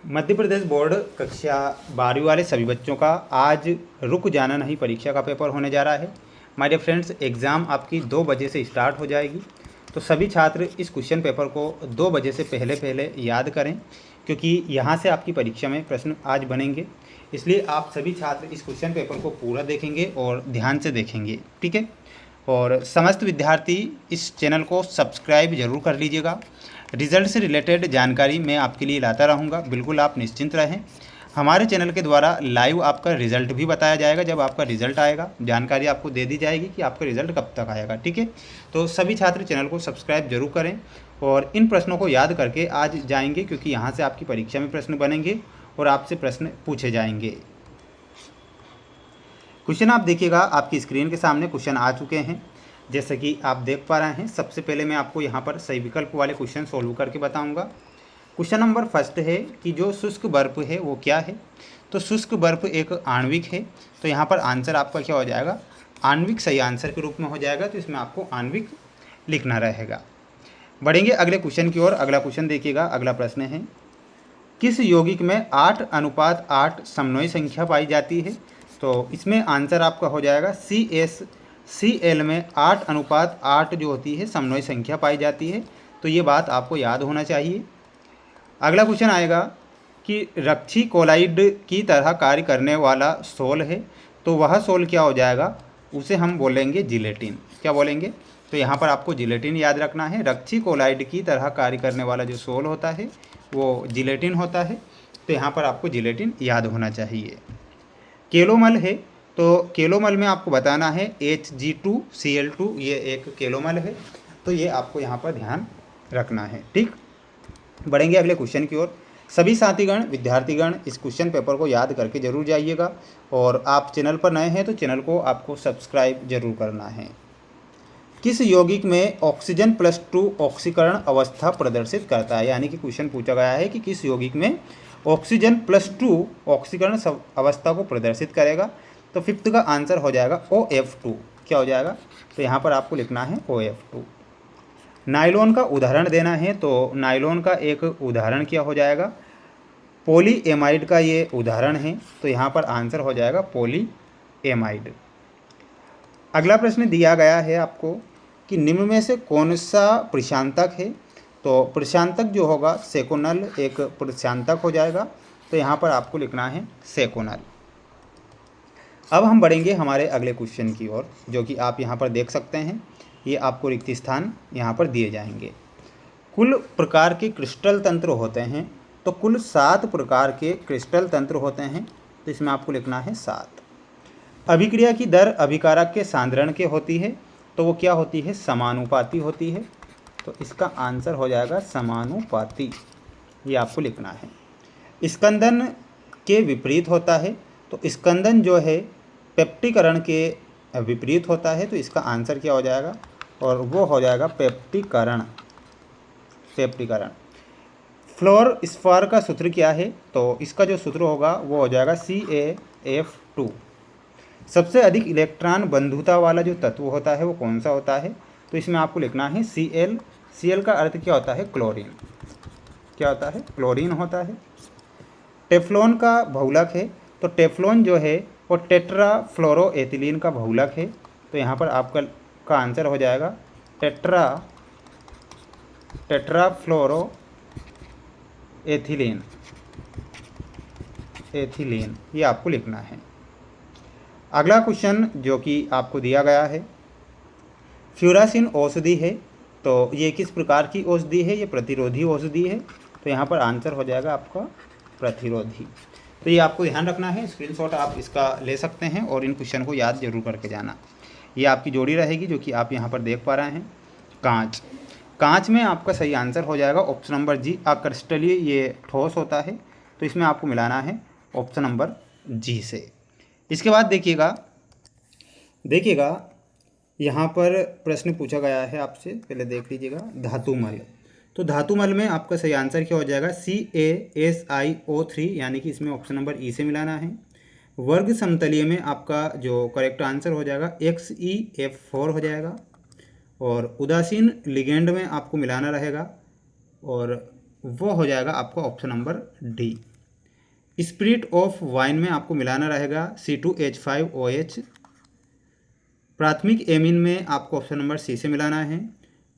Madhya Pradesh board कक्षा 12वीं वाले सभी बच्चों का आज रुक जाना नहीं परीक्षा का पेपर होने जा रहा है। माय डियर फ्रेंड्स, एग्ज़ाम आपकी 2 बजे से स्टार्ट हो जाएगी, तो सभी छात्र इस क्वेश्चन पेपर को 2 बजे से पहले पहले याद करें, क्योंकि यहाँ से आपकी परीक्षा में प्रश्न आज बनेंगे। इसलिए आप सभी छात्र इस क्वेश्चन पेपर को पूरा देखेंगे और ध्यान से देखेंगे, ठीक है। और समस्त विद्यार्थी इस चैनल को सब्सक्राइब जरूर कर लीजिएगा। रिज़ल्ट से रिलेटेड जानकारी मैं आपके लिए लाता रहूँगा, बिल्कुल आप निश्चिंत रहें। हमारे चैनल के द्वारा लाइव आपका रिज़ल्ट भी बताया जाएगा। जब आपका रिज़ल्ट आएगा जानकारी आपको दे दी जाएगी कि आपका रिज़ल्ट कब तक आएगा, ठीक है। तो सभी छात्र चैनल को सब्सक्राइब जरूर करें और इन प्रश्नों को याद करके आज जाएंगे, क्योंकि यहाँ से आपकी परीक्षा में प्रश्न बनेंगे और आपसे प्रश्न पूछे जाएंगे। क्वेश्चन आप देखिएगा, आपकी स्क्रीन के सामने क्वेश्चन आ चुके हैं, जैसे कि आप देख पा रहे हैं। सबसे पहले मैं आपको यहाँ पर सही विकल्प वाले क्वेश्चन सोल्व करके बताऊँगा। क्वेश्चन नंबर फर्स्ट है कि जो शुष्क बर्फ है वो क्या है। तो शुष्क बर्फ एक आणविक है, तो यहाँ पर आंसर आपका क्या हो जाएगा, आणविक सही आंसर के रूप में हो जाएगा। तो इसमें आपको आणविक लिखना रहेगा। बढ़ेंगे अगले क्वेश्चन की ओर। अगला क्वेश्चन देखिएगा, अगला प्रश्न है, किस यौगिक में 8:8 समन्वय संख्या पाई जाती है। तो इसमें आंसर आपका हो जाएगा CaCl में 8:8 जो होती है समन्वय संख्या पाई जाती है। तो ये बात आपको याद होना चाहिए। अगला क्वेश्चन आएगा कि रक्षी कोलाइड की तरह कार्य करने वाला सोल है, तो वह सोल क्या हो जाएगा, उसे हम बोलेंगे जिलेटिन। क्या बोलेंगे, तो यहाँ पर आपको जिलेटिन याद रखना है। रक्षी कोलाइड की तरह कार्य करने वाला जो सोल होता है वो जिलेटिन होता है, तो यहाँ पर आपको जिलेटिन याद होना चाहिए। केलोमल है, तो केलोमल में आपको बताना है Hg2Cl2, ये एक केलोमल है, तो ये आपको यहाँ पर ध्यान रखना है, ठीक। बढ़ेंगे अगले क्वेश्चन की ओर। सभी साथीगण विद्यार्थीगण इस क्वेश्चन पेपर को याद करके जरूर जाइएगा, और आप चैनल पर नए हैं तो चैनल को आपको सब्सक्राइब जरूर करना है। किस यौगिक में ऑक्सीजन +2 ऑक्सीकरण अवस्था प्रदर्शित करता है, यानी कि क्वेश्चन पूछा गया है कि किस यौगिक में ऑक्सीजन +2 ऑक्सीकरण अवस्था को प्रदर्शित करेगा। तो फिफ्थ का आंसर हो जाएगा OF2। क्या हो जाएगा, तो यहाँ पर आपको लिखना है OF2। नायलॉन का उदाहरण देना है, तो नायलॉन का एक उदाहरण क्या हो जाएगा, पॉलीएमाइड का ये उदाहरण है, तो यहाँ पर आंसर हो जाएगा पॉलीएमाइड। अगला प्रश्न दिया गया है आपको कि निम्न में से कौन सा प्रशांतक है। तो प्रशांतक जो होगा सेकोनल एक प्रशांतक हो जाएगा, तो यहाँ पर आपको लिखना है सेकोनल। अब हम बढ़ेंगे हमारे अगले क्वेश्चन की ओर, जो कि आप यहाँ पर देख सकते हैं। ये आपको रिक्त स्थान यहाँ पर दिए जाएंगे। कुल प्रकार के क्रिस्टल तंत्र होते हैं, तो कुल 7 प्रकार के क्रिस्टल तंत्र होते हैं, तो इसमें आपको लिखना है 7। अभिक्रिया की दर अभिकारक के सांद्रण के होती है, तो वो क्या होती है, समानुपाती होती है, तो इसका आंसर हो जाएगा समानुपाती। ये आपको लिखना है। स्कंदन के विपरीत होता है, तो स्कंदन जो है पेप्टीकरण के विपरीत होता है, तो इसका आंसर क्या हो जाएगा, और वो हो जाएगा पेप्टीकरण। पेप्टीकरण। फ्लोर स्फार का सूत्र क्या है, तो इसका जो सूत्र होगा वो हो जाएगा CaF2। सबसे अधिक इलेक्ट्रॉन बंधुता वाला जो तत्व होता है वो कौन सा होता है, तो इसमें आपको लिखना है Cl। Cl का अर्थ क्या होता है, क्लोरीन। क्या होता है, क्लोरीन होता है। टेफ्लॉन का बहुलक है, तो टेफ्लॉन जो है वो टेट्राफ्लोरोएथिलीन का बहुलक है, तो यहाँ पर आपका आंसर हो जाएगा टेट्राफ्लोरोएथिलीन। ये आपको लिखना है। अगला क्वेश्चन जो कि आपको दिया गया है, फ्यूरासिन औषधि है, तो ये किस प्रकार की औषधि है, ये प्रतिरोधी औषधि है, तो यहाँ पर आंसर हो जाएगा आपका प्रतिरोधी। तो ये आपको ध्यान रखना है, स्क्रीनशॉट आप इसका ले सकते हैं और इन क्वेश्चन को याद जरूर करके जाना। ये आपकी जोड़ी रहेगी जो कि आप यहाँ पर देख पा रहे हैं, कांच। कांच में आपका सही आंसर हो जाएगा ऑप्शन नंबर जी, अक्रिस्टलीय ये ठोस होता है, तो इसमें आपको मिलाना है ऑप्शन नंबर जी से। इसके बाद देखिएगा यहाँ पर प्रश्न पूछा गया है आपसे, पहले देख लीजिएगा, धातुमल। तो धातुमल में आपका सही आंसर क्या हो जाएगा, CaSiO3, यानी कि इसमें ऑप्शन नंबर ई से मिलाना है। वर्ग समतलीय में आपका जो करेक्ट आंसर हो जाएगा XeF4 हो जाएगा। और उदासीन लिगेंड में आपको मिलाना रहेगा, और वो हो जाएगा आपका option number D. Spirit of wine में आपको मिलाना रहेगा C2H5OH। प्राथमिक एमीन में आपको ऑप्शन नंबर सी से मिलाना है।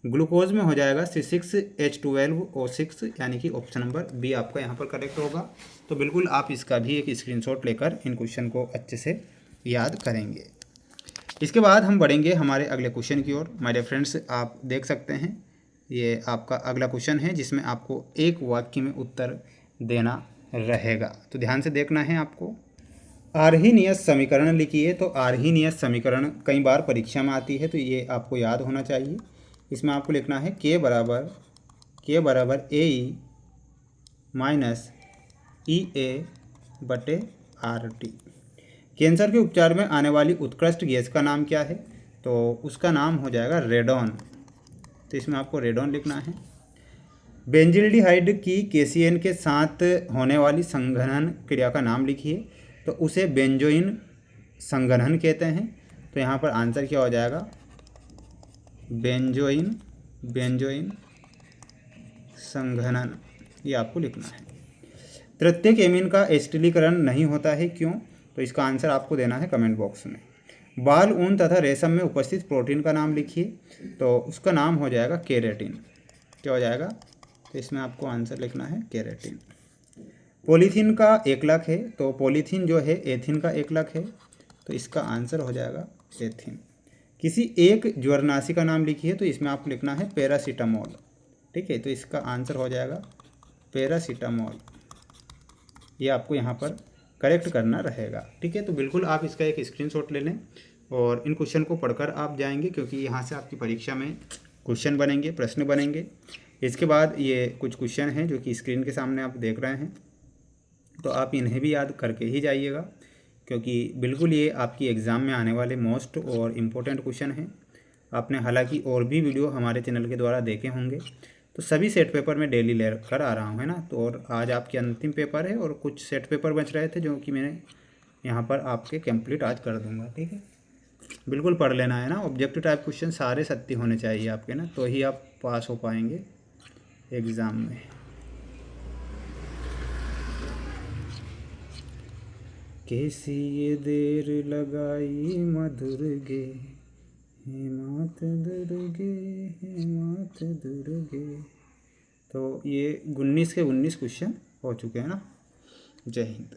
ग्लूकोज में हो जाएगा C6H12O6, यानी कि ऑप्शन नंबर बी आपका यहाँ पर करेक्ट होगा। तो बिल्कुल आप इसका भी एक स्क्रीनशॉट लेकर इन क्वेश्चन को अच्छे से याद करेंगे। इसके बाद हम बढ़ेंगे हमारे अगले क्वेश्चन की ओर। माय डियर फ्रेंड्स, आप देख सकते हैं ये आपका अगला क्वेश्चन है जिसमें आपको एक वाक्य में उत्तर देना रहेगा। तो ध्यान से देखना है आपको। आर्हीनियस समीकरण लिखिए। तो आर्हीनियस समीकरण कई बार परीक्षा में आती है, तो ये आपको याद होना चाहिए। इसमें आपको लिखना है K बराबर AE माइनस EA/RT। कैंसर के उपचार में आने वाली उत्कृष्ट गैस का नाम क्या है? तो उसका नाम हो जाएगा रेडॉन। तो इसमें आपको रेडॉन लिखना है। बेंजिल्डिहाइड की केसीएन के साथ होने वाली संघनन क्रिया का नाम लिखिए। तो उसे बेंजोइन संघनन कहते हैं। तो यहाँ पर आंसर क्या हो जाएगा? बेंजोइन संघनन, ये आपको लिखना है। प्रत्येक एमीन का एसिटिलीकरण नहीं होता है, क्यों? तो इसका आंसर आपको देना है कमेंट बॉक्स में। बाल, ऊन तथा रेशम में उपस्थित प्रोटीन का नाम लिखिए। तो उसका नाम हो जाएगा केरेटिन। क्या हो जाएगा? तो इसमें आपको आंसर लिखना है केरेटिन। पॉलीथीन का एकलक है। तो पॉलीथीन जो है एथीन का एकलक है। तो इसका आंसर हो जाएगा एथीन। किसी एक ज्वरनाशी का नाम लिखिए। तो इसमें आपको लिखना है पैरासीटामोल। ठीक है, तो इसका आंसर हो जाएगा पैरासीटामोल। ये आपको यहाँ पर करेक्ट करना रहेगा। ठीक है, तो बिल्कुल आप इसका एक स्क्रीनशॉट ले लें और इन क्वेश्चन को पढ़कर आप जाएंगे, क्योंकि यहाँ से आपकी परीक्षा में क्वेश्चन बनेंगे, प्रश्न बनेंगे। इसके बाद ये कुछ क्वेश्चन हैं जो कि स्क्रीन के सामने आप देख रहे हैं, तो आप इन्हें भी याद करके ही जाइएगा, क्योंकि बिल्कुल ये आपकी एग्ज़ाम में आने वाले मोस्ट और इम्पोर्टेंट क्वेश्चन हैं। आपने हालांकि और भी वीडियो हमारे चैनल के द्वारा देखे होंगे, तो सभी सेट पेपर में डेली लेकर आ रहा हूँ, है ना। तो और आज आपके अंतिम पेपर है और कुछ सेट पेपर बच रहे थे जो कि मैंने यहाँ पर आपके कंप्लीट आज कर दूँगा। ठीक है, बिल्कुल पढ़ लेना है ना। ऑब्जेक्टिव टाइप क्वेश्चन सारे सत्य होने चाहिए आपके ना, तो ही आप पास हो पाएंगे एग्ज़ाम में। कैसी ये देर लगाई मधुर गे, हे मात दुर्गे। तो ये 19 के 19 क्वेश्चन हो चुके हैं ना। जय हिंद।